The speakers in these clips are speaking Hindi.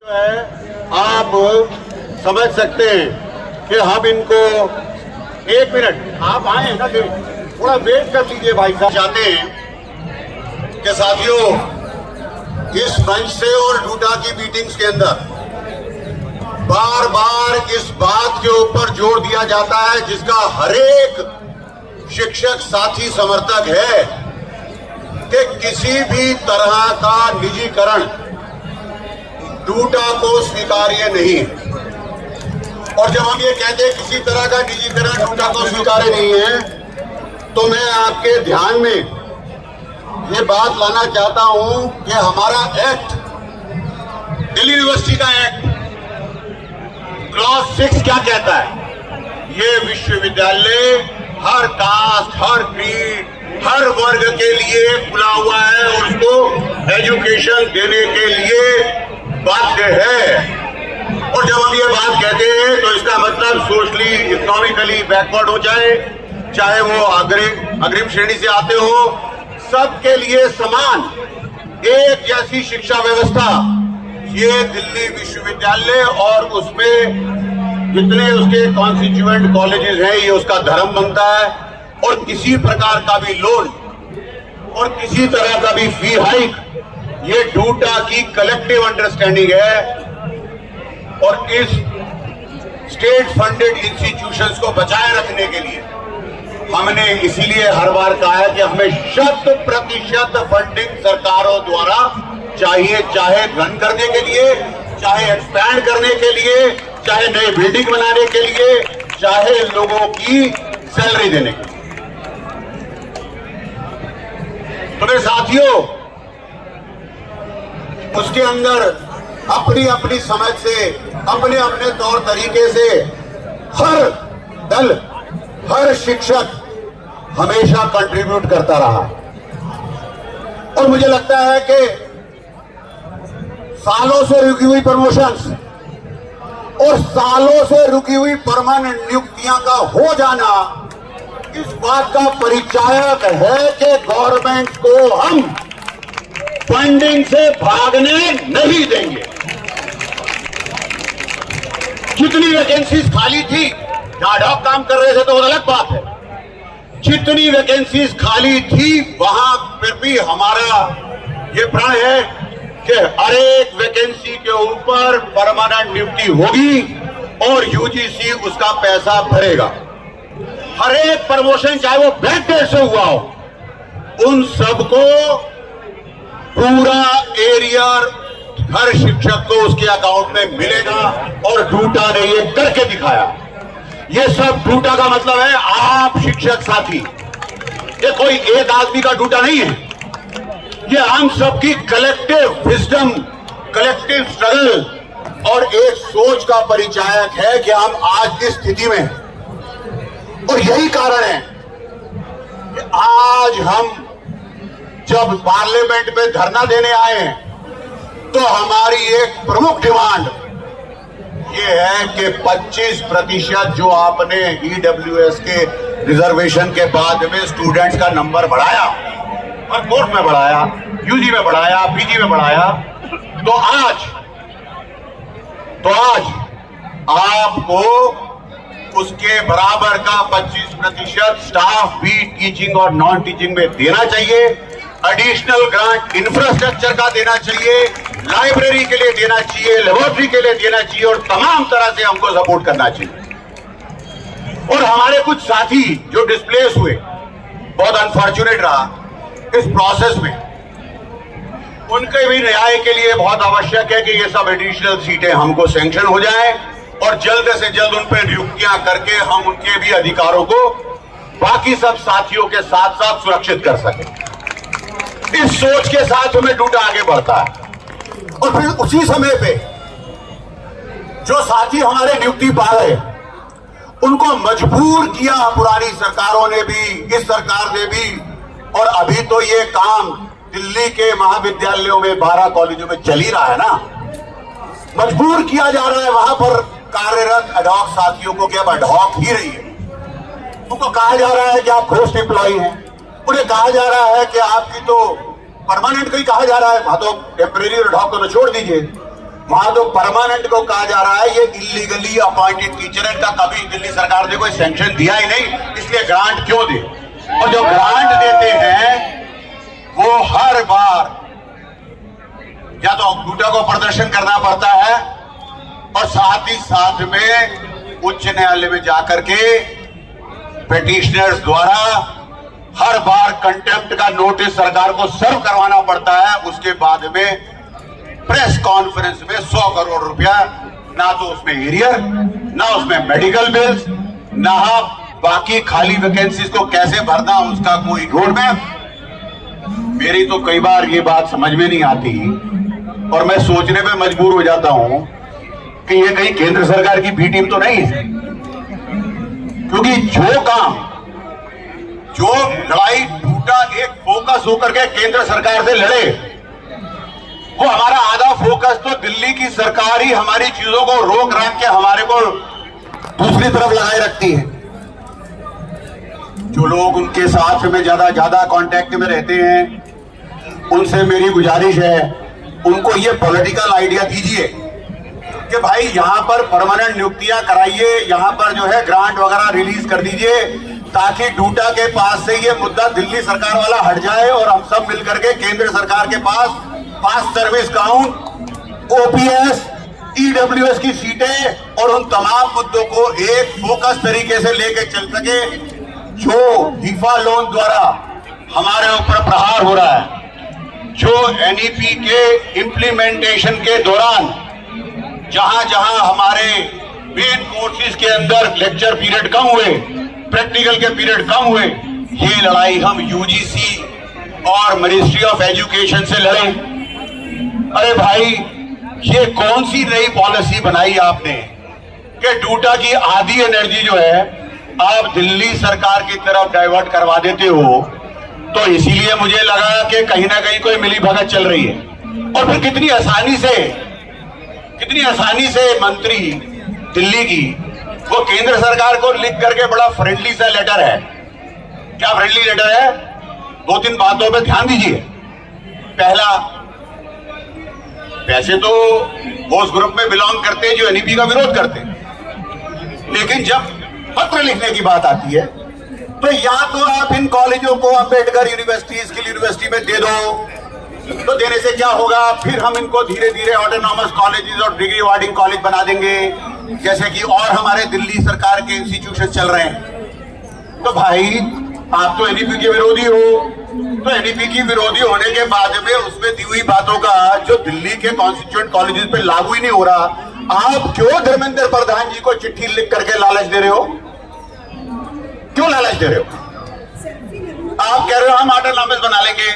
आप समझ सकते हैं कि हम इनको 1 मिनट आप आए ना, थोड़ा वेट कर लीजिए भाई साहब। चाहते हैं कि साथियों इस मंच से और डूटा की मीटिंग्स के अंदर बार बार इस बात के ऊपर जोर दिया जाता है जिसका हर एक शिक्षक साथी समर्थक है कि किसी भी तरह का निजीकरण डूटा को स्वीकार्य नहीं। और जब हम ये कहते हैं किसी तरह का निजीकरण डूटा को स्वीकार्य नहीं है, तो मैं आपके ध्यान में ये बात लाना चाहता हूं कि हमारा एक्ट, दिल्ली यूनिवर्सिटी का एक्ट क्लॉज 6 क्या कहता है? ये विश्वविद्यालय हर कास्ट, हर क्रीड, हर वर्ग के लिए खुला हुआ है और उसको एजुकेशन देने के लिए बाध्य है। और जब हम ये बात कहते हैं तो इसका मतलब सोशली इकोनॉमिकली बैकवर्ड हो जाए, चाहे वो अग्रिम श्रेणी से आते हो, सबके लिए समान एक जैसी शिक्षा व्यवस्था, ये दिल्ली विश्वविद्यालय और उसमें जितने उसके कॉन्स्टिट्यूएंट कॉलेजेस हैं, ये उसका धर्म बनता है। और किसी प्रकार का भी लोन और किसी तरह का भी फी हाइक, ये डूटा की कलेक्टिव अंडरस्टैंडिंग है। और इस स्टेट फंडेड इंस्टीट्यूशंस को बचाए रखने के लिए हमने इसीलिए हर बार कहा है कि हमें 100% फंडिंग सरकारों द्वारा चाहिए, चाहे रन करने के लिए, चाहे एक्सपैंड करने के लिए, चाहे नई बिल्डिंग बनाने के लिए, चाहे लोगों की सैलरी देने के लिए। तो मेरे साथियों, उसके अंदर अपनी अपनी समझ से, अपने अपने तौर तरीके से हर दल, हर शिक्षक हमेशा कंट्रीब्यूट करता रहा। और मुझे लगता है कि सालों से रुकी हुई प्रमोशंस और सालों से रुकी हुई परमानेंट नियुक्तियां का हो जाना इस बात का परिचायक है कि गवर्नमेंट को हम फंडिंग से भागने नहीं देंगे। जितनी वैकेंसीज खाली थी, जहां डॉक काम कर रहे थे तो वो अलग बात है, जितनी वैकेंसीज खाली थी वहां फिर भी हमारा ये प्रण है कि हर एक वैकेंसी के ऊपर परमानेंट नियुक्ति होगी और यूजीसी उसका पैसा भरेगा। हर एक प्रमोशन चाहे वो बैक डेट से हुआ हो, उन सबको पूरा एरिया हर शिक्षक को उसके अकाउंट में मिलेगा। और डूटा ने ये करके दिखाया। ये सब डूटा का मतलब है आप शिक्षक साथी, ये कोई एक आदमी का डूटा नहीं है, ये हम सबकी कलेक्टिव विजडम, कलेक्टिव स्ट्रगल और एक सोच का परिचायक है कि हम आज की स्थिति में। और यही कारण है कि आज हम जब पार्लियामेंट में धरना देने आए हैं तो हमारी एक प्रमुख डिमांड ये है कि 25% जो आपने ईडब्ल्यूएस के रिजर्वेशन के बाद में स्टूडेंट्स का नंबर बढ़ाया और कोर्ट में बढ़ाया, यूजी में बढ़ाया, पीजी में बढ़ाया, तो आज आपको उसके बराबर का 25% स्टाफ भी टीचिंग और नॉन टीचिंग में देना चाहिए। एडिशनल ग्रांट इंफ्रास्ट्रक्चर का देना चाहिए, लाइब्रेरी के लिए देना चाहिए, लेबोरेटरी के लिए देना चाहिए और तमाम तरह से हमको सपोर्ट करना चाहिए। और हमारे कुछ साथी जो डिस्प्लेस हुए, बहुत अनफॉर्चुनेट रहा इस प्रोसेस में, उनके भी न्याय के लिए बहुत आवश्यक है कि ये सब एडिशनल सीटें हमको सैंक्शन हो जाए और जल्द से जल्द उन पर नियुक्तियां करके हम उनके भी अधिकारों को बाकी सब साथियों के साथ साथ सुरक्षित कर सकें। इस सोच के साथ हमें डूटा आगे बढ़ता है। और फिर उसी समय पे जो साथी हमारे नियुक्ति पा गए, उनको मजबूर किया पुरानी सरकारों ने भी, इस सरकार ने भी। और अभी तो ये काम दिल्ली के महाविद्यालयों में 12 कॉलेजों में चल ही रहा है ना। मजबूर किया जा रहा है वहां पर कार्यरत एडहॉक साथियों को कि अब एडहॉक ही रही है। उनको कहा जा रहा है कि आप घोस्ट एम्प्लॉई हैं, उन्हें कहा जा रहा है कि आपकी तो परमानेंट कहीं कहा जा रहा है, वहां तो टेम्परेरी और एडहॉक को तो छोड़ दीजिए। वहां तो परमानेंट को कहा जा रहा है ये इलीगली अपॉइंटेड टीचर है, इनका कभी दिल्ली सरकार ने कोई सैंक्शन दिया ही नहीं, इसलिए ग्रांट क्यों दे। और जो ग्रांट देते हैं वो हर बार या तो डूटा को प्रदर्शन करना पड़ता है और साथ ही साथ में उच्च न्यायालय में जाकर के पिटिशनर्स द्वारा हर बार कंटेम्प्ट का नोटिस सरकार को सर्व करवाना पड़ता है। उसके बाद में प्रेस कॉन्फ्रेंस में 100 करोड़ रुपया, ना तो उसमें एरियर, ना उसमें मेडिकल बिल्स, ना बाकी खाली वैकेंसीज को कैसे भरना उसका कोई रोड मैप। मेरी तो कई बार ये बात समझ में नहीं आती और मैं सोचने में मजबूर हो जाता हूं कि ये कहीं केंद्र सरकार की बी टीम तो नहीं है, क्योंकि जो काम, जो लड़ाई डूटा एक फोकस होकर के केंद्र सरकार से लड़े, वो हमारा आधा फोकस तो दिल्ली की सरकार ही हमारी चीजों को रोक राक के हमारे को दूसरी तरफ लगाए रखती है। जो लोग उनके साथ में ज्यादा कांटेक्ट में रहते हैं, उनसे मेरी गुजारिश है, उनको ये पॉलिटिकल आइडिया दीजिए कि भाई यहां पर परमानेंट नियुक्तियां कराइए, यहां पर जो है ग्रांट वगैरह रिलीज कर दीजिए, ताकि डूटा के पास से ये मुद्दा दिल्ली सरकार वाला हट जाए और हम सब मिलकर के केंद्र सरकार के पास सर्विस काउंट, ओपीएस, ईडब्ल्यूएस की सीटें और उन तमाम मुद्दों को एक फोकस तरीके से लेके चल सके। जो हिफा लोन द्वारा हमारे ऊपर प्रहार हो रहा है, जो एनईपी के इम्प्लीमेंटेशन के दौरान जहां जहां हमारे मेन कोर्सेज के अंदर लेक्चर पीरियड कम हुए, प्रैक्टिकल के पीरियड कम हुए, ये लड़ाई हम यूजीसी और मिनिस्ट्री ऑफ एजुकेशन से लड़े। अरे भाई, ये कौन सी नई पॉलिसी बनाई आपने कि डूटा की आधी एनर्जी जो है आप दिल्ली सरकार की तरफ डाइवर्ट करवा देते हो। तो इसीलिए मुझे लगा कि कहीं ना कहीं कोई मिली भगत चल रही है। और फिर कितनी आसानी से मंत्री दिल्ली की वो केंद्र सरकार को लिख करके बड़ा फ्रेंडली सा लेटर है। क्या फ्रेंडली लेटर है? 2-3 बातों पे ध्यान दीजिए। पहला, वैसे तो वो उस ग्रुप में बिलोंग करते हैं जो एनईपी का विरोध करते हैं, लेकिन जब पत्र लिखने की बात आती है तो या तो आप इन कॉलेजों को अंबेडकर यूनिवर्सिटी, स्किल यूनिवर्सिटी में दे दो, तो देने से क्या होगा, फिर हम इनको धीरे धीरे ऑटोनॉमस कॉलेजेस और डिग्री अवार्डिंग कॉलेज बना देंगे, जैसे कि और हमारे दिल्ली सरकार के इंस्टीट्यूशन चल रहे हैं। तो भाई, आप तो एनईपी के विरोधी हो, तो एनईपी की विरोधी होने के बाद में उसमें दी हुई बातों का जो दिल्ली के कॉन्स्टिट्यूएंट कॉलेजेस पे लागू ही नहीं हो रहा, आप क्यों धर्मेंद्र प्रधान जी को चिट्ठी लिख करके लालच दे रहे हो? क्यों लालच दे रहे हो? आप कह रहे हो हम ऑटोनॉमस बना लेंगे,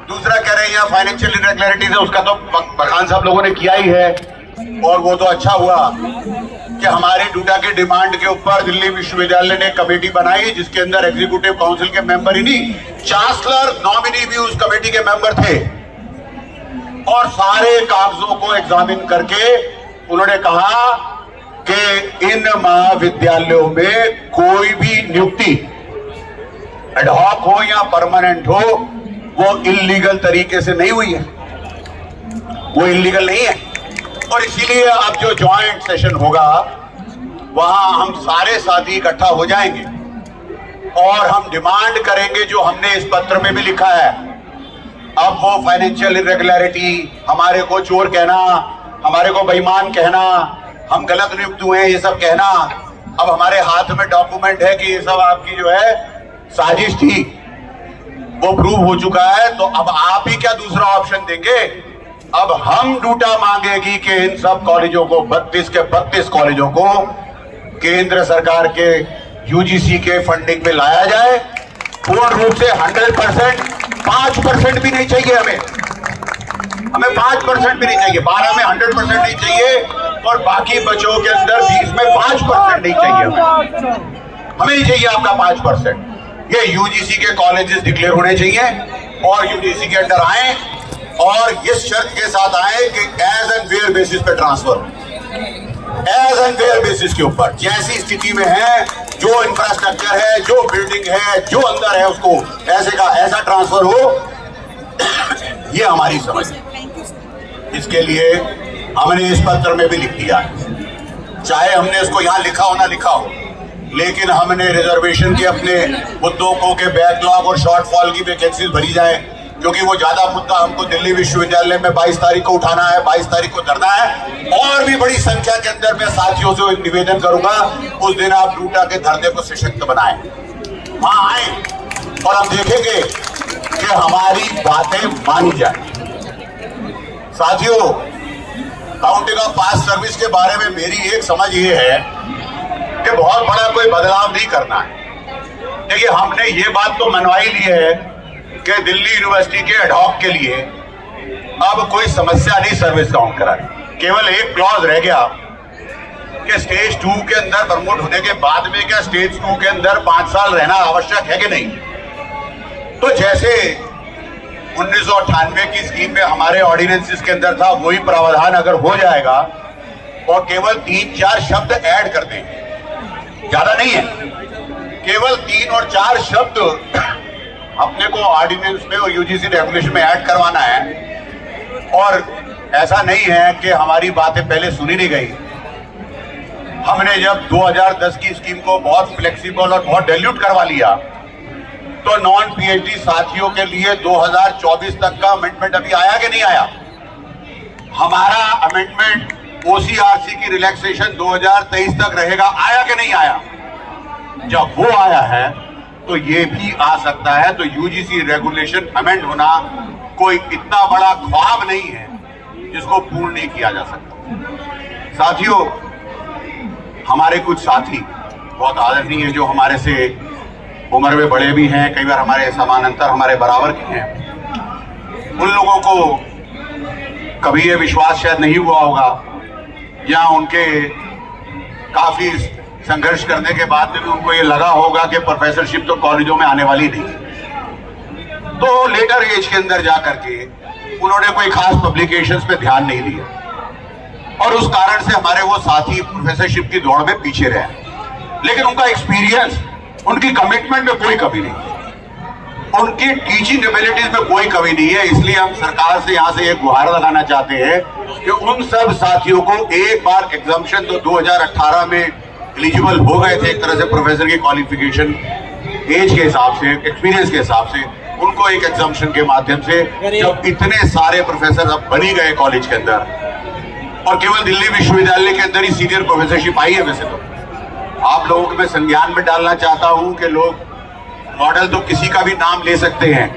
दूसरा कह रहे हैं यहाँ फाइनेंशियल इरेगुलरिटीज है, उसका तो प्रधान साहब लोगों ने किया ही है। और वो तो अच्छा हुआ कि हमारे डूटा के डिमांड के ऊपर दिल्ली विश्वविद्यालय ने कमेटी बनाई, जिसके अंदर एग्जीक्यूटिव काउंसिल के मेंबर ही नहीं, चांसलर नॉमिनी भी उस कमेटी के मेंबर थे। और सारे कागजों को एग्जामिन करके उन्होंने कहा कि इन महाविद्यालयों में कोई भी नियुक्ति एडहॉक हो या परमानेंट हो, वो इल्लीगल तरीके से नहीं हुई है, वो इल्लीगल नहीं है। और इसीलिए अब जो ज्वाइंट सेशन होगा वहां हम सारे साथी इकट्ठा हो जाएंगे और हम डिमांड करेंगे जो हमने इस पत्र में भी लिखा है। अब वो फाइनेंशियल इरेगुलरिटी, हमारे को चोर कहना, हमारे को बेईमान कहना, हम गलत नियुक्त हुए हैं, ये सब कहना, अब हमारे हाथ में डॉक्यूमेंट है कि ये सब आपकी जो है साजिश थी, वो प्रूव हो चुका है। तो अब आप ही क्या दूसरा ऑप्शन देंगे? अब हम डूटा मांगेगी कि इन सब कॉलेजों को, 32 के 32 कॉलेजों को केंद्र सरकार के यूजीसी के फंडिंग में लाया जाए, पूर्ण रूप से 100%। 5% भी नहीं चाहिए हमें 5% भी नहीं चाहिए। 12 में 100% नहीं चाहिए और बाकी बच्चों के अंदर 20 में 5% नहीं चाहिए हमें नहीं चाहिए आपका 5%। ये यूजीसी के कॉलेजेस डिक्लेयर होने चाहिए और यूजीसी के अंडर आए और इस शर्त के साथ आए कि एज एंड वेयर बेसिस पे transfer, as and where basis के ऊपर, जैसी स्थिति में है, जो इंफ्रास्ट्रक्चर है, जो बिल्डिंग है, जो अंदर है, उसको ऐसे का ऐसा ट्रांसफर हो। ये हमारी समझ है। इसके लिए हमने इस पत्र में भी लिख दिया, चाहे हमने इसको यहाँ लिखा हो ना लिखा हो, लेकिन हमने रिजर्वेशन के अपने मुद्दों को के बैकलॉग और शॉर्टफॉल की वैकेंसीज भरी जाए, क्योंकि वो ज्यादा मुद्दा हमको दिल्ली विश्वविद्यालय में 22 तारीख को उठाना है, 22 तारीख को धरना है। और भी बड़ी संख्या के अंदर मैं साथियों से एक निवेदन करूंगा, उस दिन आप डूटा के धरने को सशक्त बनाएं, वहां आए और हम देखेंगे कि हमारी बातें मानी जाए। साथियों, काउंटिंग ऑफ पास सर्विस के बारे में मेरी एक समझ ये है कि बहुत बड़ा कोई बदलाव नहीं करना है। देखिए, हमने ये बात तो मनवाई ली है कि दिल्ली यूनिवर्सिटी के एडहॉक के लिए अब कोई समस्या नहीं सर्विस काउंट करानी। केवल एक क्लॉज रह गया कि स्टेज 2 के अंदर प्रमोट होने के बाद में क्या स्टेज 2 के अंदर 5 साल रहना आवश्यक है कि नहीं। तो जैसे 1998 की स्कीम में हमारे ऑर्डिनेंसेस के अंदर था, वही प्रावधान अगर हो जाएगा और केवल 3-4 शब्द ऐड कर देंगे, ज्यादा नहीं है, केवल 3 और 4 शब्द अपने को ऑर्डिनेंस में और यूजीसी रेगुलेशन में ऐड करवाना है। और ऐसा नहीं है कि हमारी बातें पहले सुनी नहीं गई। हमने जब 2010 की स्कीम को बहुत फ्लेक्सिबल और बहुत डाइल्यूट करवा लिया, तो नॉन पीएचडी साथियों के लिए 2024 तक का अमेंडमेंट अभी आया कि नहीं आया। हमारा अमेंडमेंट ओसीआरसी की रिलैक्सेशन 2023 तक रहेगा, आया कि नहीं आया। जब वो आया है तो ये भी आ सकता है। तो यूजीसी रेगुलेशन अमेंड होना कोई इतना बड़ा ख्वाब नहीं है जिसको पूर्ण नहीं किया जा सकता। साथियों, हमारे कुछ साथी बहुत आदरणीय हैं, जो हमारे से उम्र में बड़े भी हैं, कई बार हमारे समानांतर हमारे बराबर के हैं। उन लोगों को कभी ये विश्वास शायद नहीं हुआ होगा, या उनके काफी संघर्ष करने के बाद भी उनको ये लगा होगा कि प्रोफेसरशिप तो कॉलेजों में आने वाली नहीं। तो लेटर एज के अंदर जाकर के उन्होंने कोई खास पब्लिकेशंस पे ध्यान नहीं दिया, और उस कारण से हमारे वो साथी प्रोफेसरशिप की दौड़ में पीछे रहे। लेकिन उनका एक्सपीरियंस, उनकी कमिटमेंट में कोई कमी नहीं, उनकी टीचिंग एबिलिटीज में कोई कमी नहीं है। इसलिए हम सरकार से यहाँ से एक गुहार लगाना चाहते हैं कि उन सब साथियों को एक बार एग्जम्पशन, तो 2018 में एलिजिबल हो गए थे एक तरह से प्रोफेसर की क्वालिफिकेशन एज के हिसाब से, एक्सपीरियंस के हिसाब से, उनको एक एग्जम्पशन के माध्यम से, जब इतने सारे प्रोफेसर अब बनी गए कॉलेज के अंदर, और केवल दिल्ली विश्वविद्यालय के अंदर ही सीनियर प्रोफेसरशिप आई है। वैसे तो आप लोगों को मैं संज्ञान में डालना चाहता हूं कि लोग मॉडल तो किसी का भी नाम ले सकते हैं,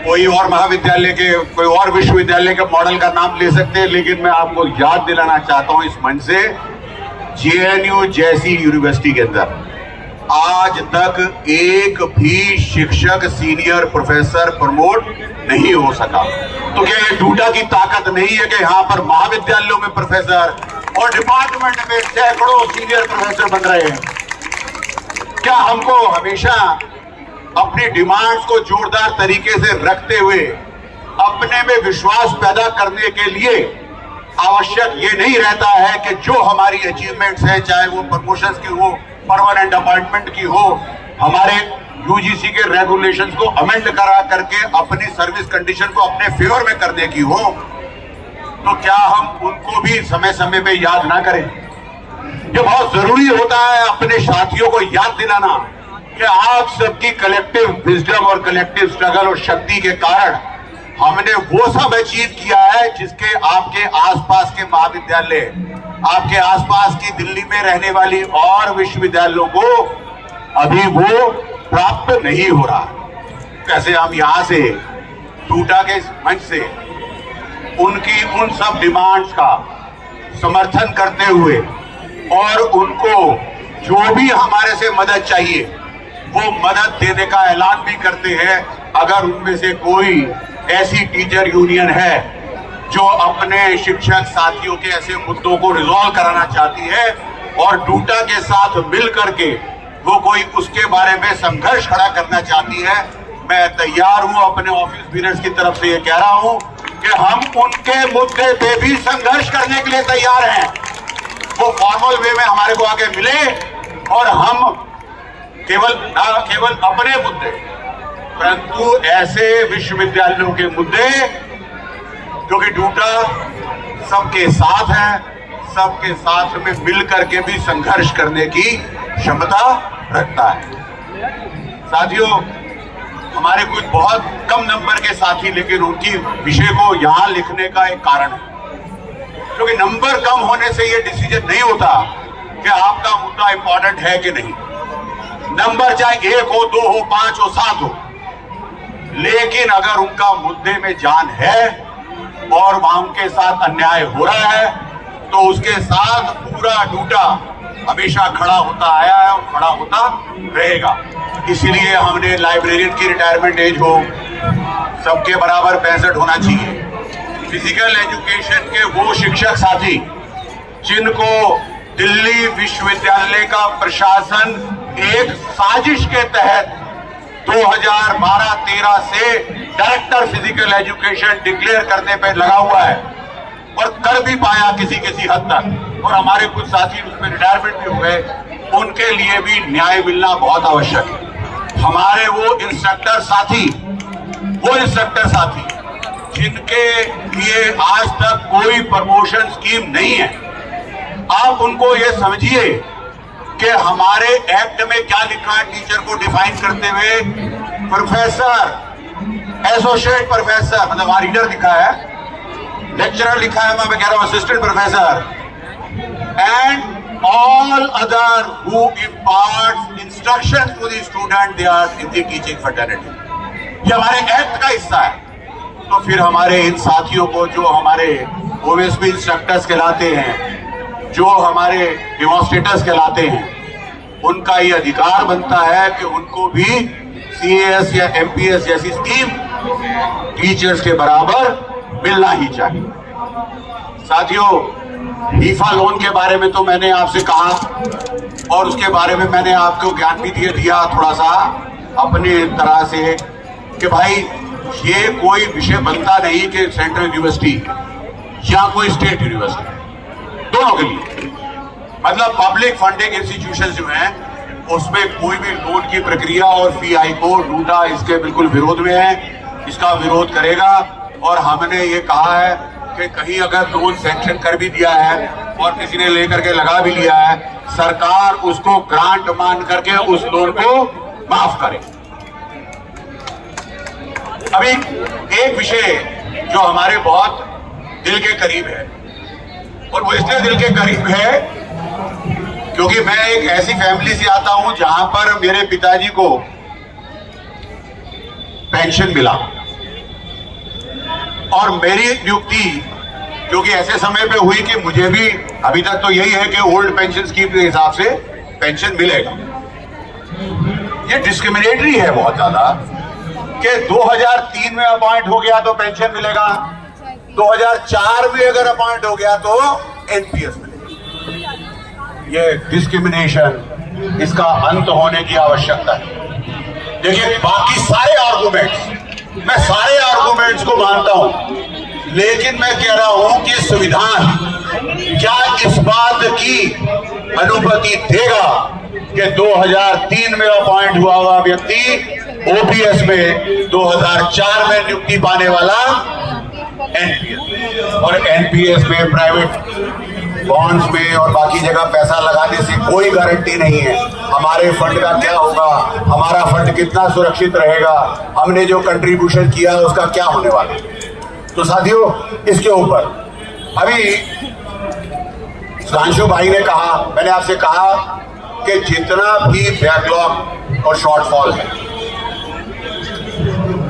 कोई और महाविद्यालय के, कोई और विश्वविद्यालय के मॉडल का नाम ले सकते हैं, लेकिन मैं आपको याद दिलाना चाहता हूं इस मंच से, जेएनयू जैसी यूनिवर्सिटी के अंदर आज तक एक भी शिक्षक सीनियर प्रोफेसर प्रमोट नहीं हो सका। तो क्या ये डूटा की ताकत नहीं है कि यहाँ पर महाविद्यालयों में प्रोफेसर और डिपार्टमेंट में सैकड़ों सीनियर प्रोफेसर बन रहे हैं? क्या हमको हमेशा अपनी डिमांड्स को जोरदार तरीके से रखते हुए अपने में विश्वास पैदा करने के लिए आवश्यक ये नहीं रहता है कि जो हमारी अचीवमेंट्स हैं, चाहे वो प्रमोशंस की हो, परमानेंट अपॉइंटमेंट की हो, हमारे यूजीसी के रेगुलेशंस को अमेंड करा करके अपनी सर्विस कंडीशन को अपने फेवर में करने की हो, तो क्या हम उनको भी समय समय पे याद ना करें? ये बहुत जरूरी होता है अपने साथियों को याद दिलाना कि आप सबकी कलेक्टिव विजडम और कलेक्टिव स्ट्रगल और शक्ति के कारण हमने वो सब अचीव किया है जिसके आपके आसपास के महाविद्यालय, आपके आसपास की दिल्ली में रहने वाली और विश्वविद्यालयों को अभी वो प्राप्त नहीं हो रहा। कैसे हम यहां से डूटा के मंच से उनकी उन सब डिमांड्स का समर्थन करते हुए और उनको जो भी हमारे से मदद चाहिए वो मदद देने का ऐलान भी करते हैं। अगर उनमें से कोई ऐसी टीचर यूनियन है जो अपने शिक्षक साथियों के ऐसे मुद्दों को रिजॉल्व कराना चाहती है और डूटा के साथ मिल करके वो कोई उसके बारे में संघर्ष खड़ा करना चाहती है, मैं तैयार हूं। अपने ऑफिस बीनर्स की तरफ से ये कह रहा हूं कि हम उनके मुद्दे पे भी संघर्ष करने के लिए तैयार हैं। वो फॉर्मल वे में हमारे को आके मिले और हम केवल अपने मुद्दे, परंतु ऐसे विश्वविद्यालयों के मुद्दे जो कि डूटा सबके साथ हैं, सबके साथ में मिल करके भी संघर्ष करने की क्षमता रखता है। साथियों, हमारे कुछ बहुत कम नंबर के साथी, लेकिन उनकी विषय को यहां लिखने का एक कारण है, क्योंकि नंबर कम होने से यह डिसीजन नहीं होता कि आपका मुद्दा इंपॉर्टेंट है कि नहीं। नंबर चाहे 1 हो, 2 हो, 5 हो, 7 हो, लेकिन अगर उनका मुद्दे में जान है और वहां उनके साथ अन्याय हो रहा है तो उसके साथ पूरा डूटा हमेशा खड़ा होता आया है और खड़ा होता रहेगा। इसीलिए हमने लाइब्रेरियन की रिटायरमेंट एज हो सबके बराबर 65 होना चाहिए। फिजिकल एजुकेशन के वो शिक्षक साथी जिनको दिल्ली विश्वविद्यालय का प्रशासन एक साजिश के तहत 2012-13 से डायरेक्टर फिजिकल एजुकेशन डिक्लेयर करने पे लगा हुआ है और कर भी पाया किसी हद तक, और हमारे कुछ साथी उसमें रिटायरमेंट भी हो गए, उनके लिए भी न्याय मिलना बहुत आवश्यक है। हमारे वो इंस्ट्रक्टर साथी जिनके लिए आज तक कोई प्रमोशन स्कीम नहीं है, आप उनको ये समझिए कि हमारे एक्ट में क्या लिखा है टीचर को डिफाइन करते हुए। प्रोफेसर, एसोसिएट प्रोफेसर, मतलब वहां रीडर लिखा है, लेक्चरर लिखा है, मैं कह रहा हूं assistant professor, and all other who imparts instruction to the student, they are in the teaching fraternity. ये हमारे एक्ट का हिस्सा है। तो फिर हमारे इन साथियों को, जो हमारे ओएसपी इंस्ट्रक्टर्स कहलाते हैं, जो हमारे डेमोन्स्ट्रेटर्स कहलाते हैं, उनका ये अधिकार बनता है कि उनको भी सीएएस या एमपीएस जैसी स्कीम टीचर्स के बराबर मिलना ही चाहिए। साथियों, ईफा लोन के बारे में तो मैंने आपसे कहा और उसके बारे में मैंने आपको ज्ञान भी दिया थोड़ा सा अपनी तरह से, कि भाई ये कोई विषय बनता नहीं कि सेंट्रल यूनिवर्सिटी या कोई स्टेट यूनिवर्सिटी, दोनों के लिए, मतलब पब्लिक फंडिंग इंस्टीट्यूशन जो हैं उसमें कोई भी लोन की प्रक्रिया और फी हाईकोर्ट डूटा इसके बिल्कुल विरोध में है, इसका विरोध करेगा। और हमने ये कहा है कि कहीं अगर लोन सैंक्शन कर भी दिया है और किसी ने लेकर के लगा भी लिया है, सरकार उसको ग्रांट मान करके उस लोन को माफ करे। अभी एक विषय जो हमारे बहुत दिल के करीब है, और वो इसलिए दिल के करीब है क्योंकि मैं एक ऐसी फैमिली से आता हूं जहां पर मेरे पिताजी को पेंशन मिला, और मेरी नियुक्ति जो कि ऐसे समय पे हुई कि मुझे भी अभी तक तो यही है कि ओल्ड पेंशन स्कीम के हिसाब से पेंशन मिलेगा। ये डिस्क्रिमिनेटरी है बहुत ज्यादा कि 2003 में अपॉइंट हो गया तो पेंशन मिलेगा, 2004 में अगर अपॉइंट हो गया तो एनपीएस मिलेगा। ये डिस्क्रिमिनेशन, इसका अंत होने की आवश्यकता है। देखिए, बाकी सारे आर्गुमेंट्स, मैं सारे आर्गुमेंट्स को मानता हूं, लेकिन मैं कह रहा हूं कि संविधान क्या इस बात की अनुमति देगा कि 2003 में अपॉइंट हुआ हुआ व्यक्ति ओपीएस में 2004 में नियुक्ति पाने वाला एनपीएस, और एनपीएस में प्राइवेट बॉन्ड्स में और बाकी जगह पैसा लगाने से कोई गारंटी नहीं है हमारे फंड का क्या होगा, हमारा फंड कितना सुरक्षित रहेगा, हमने जो कंट्रीब्यूशन किया उसका क्या होने वाला है। तो साथियों, इसके ऊपर अभी सुधांशु भाई ने कहा, मैंने आपसे कहा कि जितना भी बैकलॉग और शॉर्टफॉल है,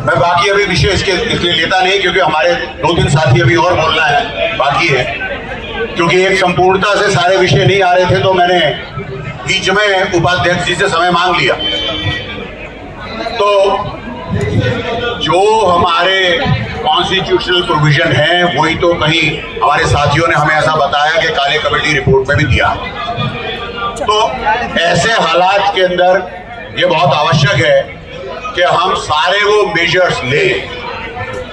मैं बाकी अभी विषय इसलिए लेता नहीं क्योंकि हमारे 2-3 साथी अभी और बोलना है बाकी है, क्योंकि एक संपूर्णता से सारे विषय नहीं आ रहे थे, तो मैंने बीच में उपाध्यक्ष जी से समय मांग लिया। तो जो हमारे कॉन्स्टिट्यूशनल प्रोविजन है वही तो कहीं हमारे साथियों ने हमें ऐसा बताया कि काले कमेटी रिपोर्ट में भी दिया। तो ऐसे हालात के अंदर ये बहुत आवश्यक है कि हम सारे वो मेजर्स लें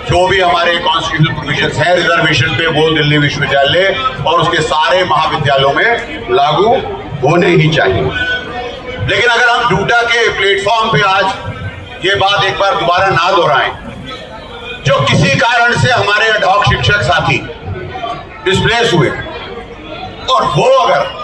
जो भी हमारे कॉन्स्टिट्यूशनल प्रोविजंस हैं रिजर्वेशन पे, वो दिल्ली विश्वविद्यालय और उसके सारे महाविद्यालयों में लागू होने ही चाहिए। लेकिन अगर हम डूटा के प्लेटफॉर्म पे आज ये बात एक बार दोबारा ना दोहराएं, जो किसी कारण से हमारे एडहॉक शिक्षक साथी डिस्प्लेस हुए और वो अगर